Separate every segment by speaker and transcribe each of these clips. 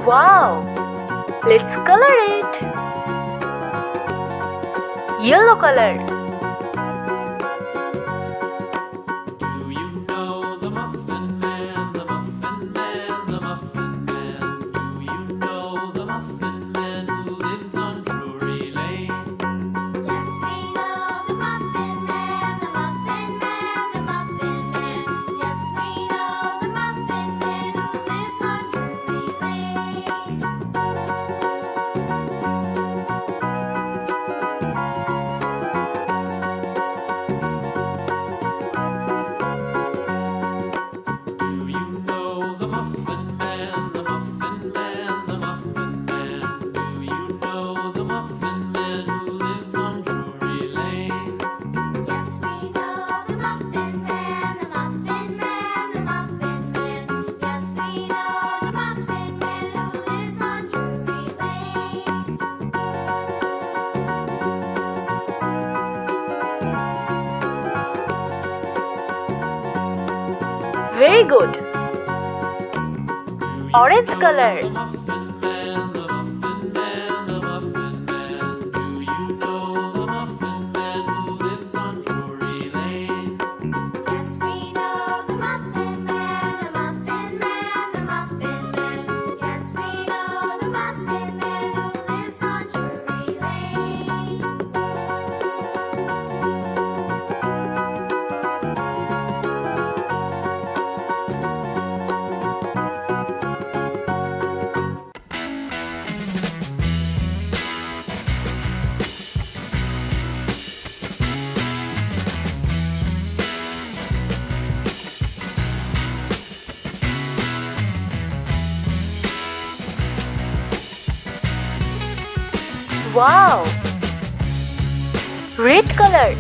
Speaker 1: Wow! Let's color it. Yellow color.
Speaker 2: Do you know the Muffin Man, the Muffin Man, the Muffin Man? Do you know the Muffin Man who lives on Drury Lane?
Speaker 3: Yes, we know the Muffin Man, the Muffin Man, the Muffin Man. Yes, we know the Muffin Man who lives on Drury Lane.
Speaker 2: Do you know the Muffin Man, the Muffin Man, the Muffin Man? Do you know the Muffin Man who lives on Drury Lane?
Speaker 3: Yes, we know the Muffin Man, the Muffin Man, the Muffin Man. Yes, we know the Muffin Man who lives on Drury Lane.
Speaker 1: Very good.
Speaker 2: Do you
Speaker 1: Orange
Speaker 2: know
Speaker 1: color.
Speaker 2: the Muffin Man, the Muffin Man, the Muffin Man? Do you know the Muffin Man who lives on Drury Lane?
Speaker 3: Yes, we know the Muffin Man, the Muffin Man, the Muffin Man. Yes, we know the Muffin Man who lives on Drury Lane.
Speaker 1: Wow! Red color.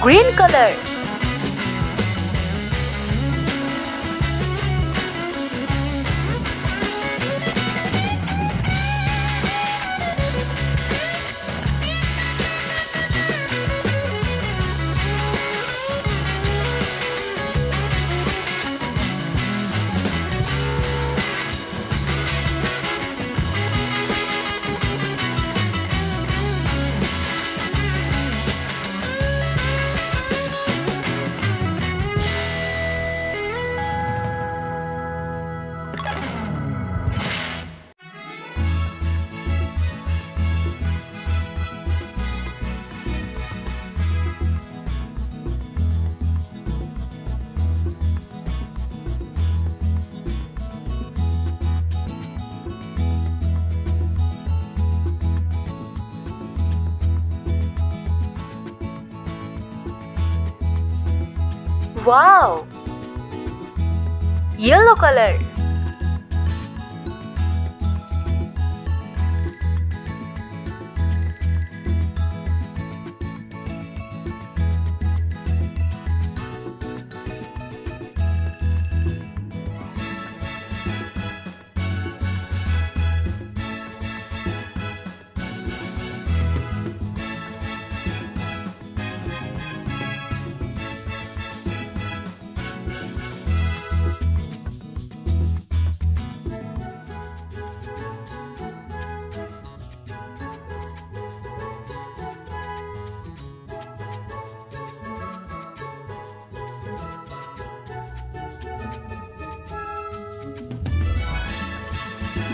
Speaker 1: Green color. Wow! Yellow color.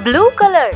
Speaker 1: Blue color.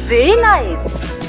Speaker 1: Very nice.